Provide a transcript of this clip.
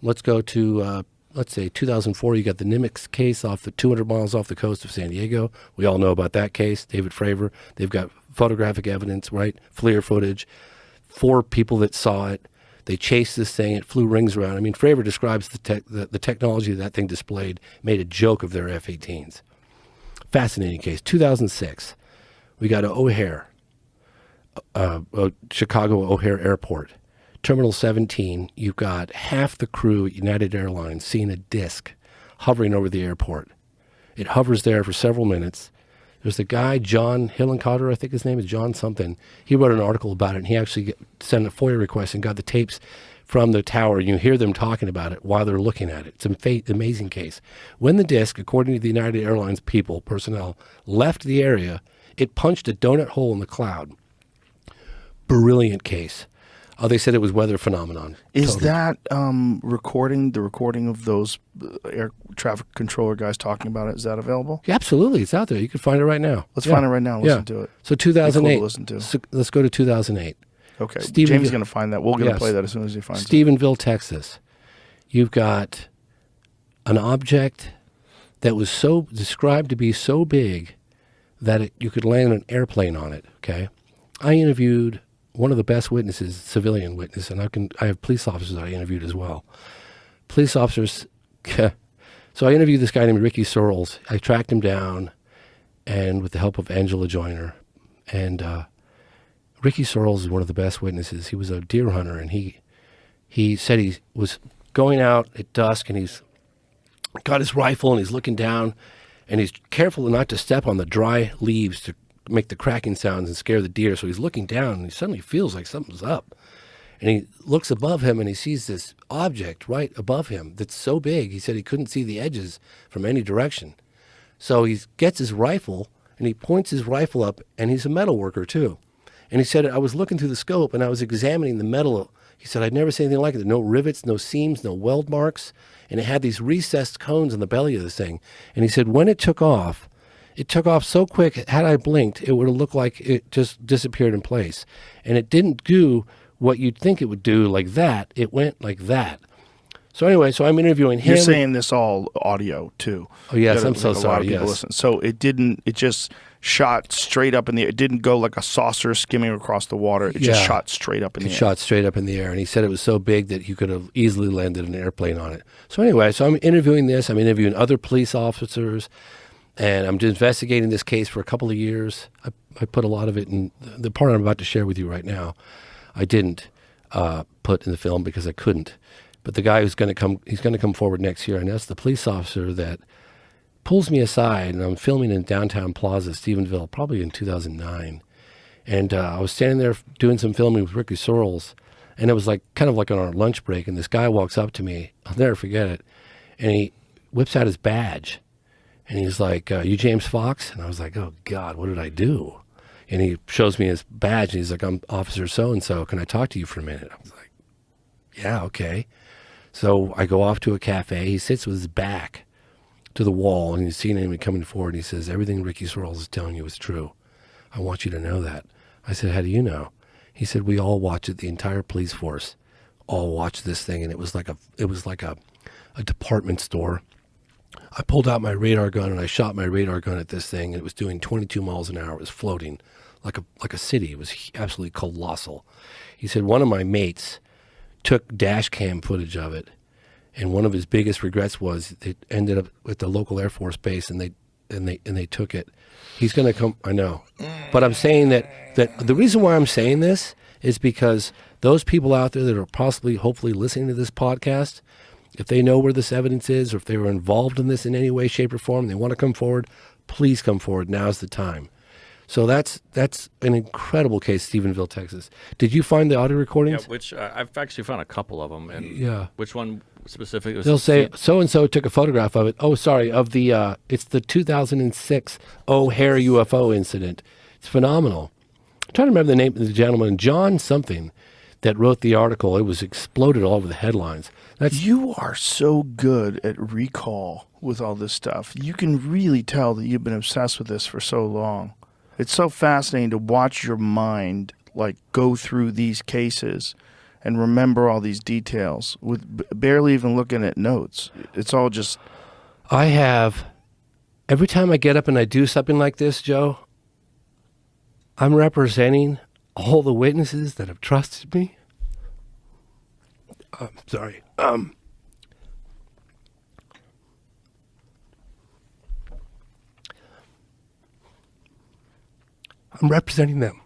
Let's go to, let's say 2004, you got the Nimitz case off the 200 miles off the coast of San Diego. We all know about that case, David Fravor. They've got photographic evidence, right? FLIR footage, 4 people that saw it. They chased this thing. It flew rings around. I mean, Fravor describes the technology that thing displayed, made a joke of their F-18s. Fascinating case. 2006, we got an O'Hare, Chicago O'Hare Airport. Terminal 17, you've got half the crew at United Airlines seeing a disc hovering over the airport. It hovers there for several minutes. There's a guy, John Hillencotter, I think his name is John something. He wrote an article about it, and he actually sent a FOIA request and got the tapes from the tower, and you hear them talking about it while they're looking at it. It's an amazing case. When the disc, according to the United Airlines personnel, left the area, it punched a donut hole in the cloud. Brilliant case. They said it was weather phenomenon. Is that the recording of those air traffic controller guys talking about it, is that available? Yeah, absolutely. It's out there. You can find it right now. Let's find it right now and listen to it. So 2008. Cool to listen to. So let's go to 2008. Okay. James is going to find that. We're going to play that as soon as he finds it. Stephenville, Texas. You've got an object that was so described to be so big that you could land an airplane on it, okay? I interviewed one of the best witnesses, civilian witness, and I have police officers I interviewed as well. Police officers, so I interviewed this guy named Ricky Searles. I tracked him down, and with the help of Angela Joyner, and Ricky Searles is one of the best witnesses. He was a deer hunter, and he said he was going out at dusk, and he's got his rifle, and he's looking down, and he's careful not to step on the dry leaves to make the cracking sounds and scare the deer. So he's looking down, and he suddenly feels like something's up. And he looks above him, and he sees this object right above him that's so big, he said he couldn't see the edges from any direction. So he gets his rifle, and he points his rifle up, and he's a metal worker too. And he said, I was looking through the scope, and I was examining the metal. He said, I'd never seen anything like it. No rivets, no seams, no weld marks. And it had these recessed cones in the belly of this thing. And he said, when it took off so quick, had I blinked, it would have looked like it just disappeared in place. And it didn't do what you'd think it would do like that. It went like that. So anyway, so I'm interviewing him. You're saying this all audio too. Oh yes, I'm so sorry. A lot of people listen. So it just shot straight up in the air. It didn't go like a saucer skimming across the water. It just shot straight up in the air. It shot straight up in the air. And he said it was so big that you could have easily landed an airplane on it. So anyway, so I'm interviewing this. I'm interviewing other police officers. And I'm just investigating this case for a couple of years. I put a lot of it in the part I'm about to share with you right now. I didn't put in the film because I couldn't. But the guy he's going to come forward next year, and that's the police officer that pulls me aside, and I'm filming in downtown Plaza, Stephenville, probably in 2009. And I was standing there doing some filming with Ricky Searles, and it was kind of like on our lunch break, and this guy walks up to me. I'll never forget it. And he whips out his badge. And he's like, you James Fox? And I was like, oh, God, what did I do? And he shows me his badge, and he's like, I'm Officer so-and-so. Can I talk to you for a minute? I was like, yeah, okay. So I go off to a cafe. He sits with his back to the wall, and he's seeing him coming forward. And he says, everything Ricky Searles is telling you is true. I want you to know that. I said, how do you know? He said, we all watch it. The entire police force all watched this thing, and it was like a department store. I pulled out my radar gun, and I shot my radar gun at this thing, and it was doing 22 miles an hour. It was floating like a city. It was absolutely colossal. He said one of my mates took dash cam footage of it, and one of his biggest regrets was it ended up at the local Air Force base, and they took it. He's going to come. I know, but I'm saying that the reason why I'm saying this is because those people out there that are possibly, hopefully, listening to this podcast, if they know where this evidence is, or if they were involved in this in any way, shape, or form, they want to come forward, please come forward. Now's the time. So that's an incredible case, Stephenville, Texas. Did you find the audio recordings? Yeah, which I've actually found a couple of them. And yeah. Which one specifically? Was They'll say so-and-so took a photograph of it. Oh, sorry, of the it's the 2006 O'Hare UFO incident. It's phenomenal. I'm trying to remember the name of the gentleman, John something, that wrote the article. It was exploded all over the headlines. You are so good at recall with all this stuff. You can really tell that you've been obsessed with this for so long. It's so fascinating to watch your mind go through these cases and remember all these details with barely even looking at notes. It's all just. I have, every time I get up and I do something like this, Joe, I'm representing all the witnesses that have trusted me. Sorry. I'm representing them.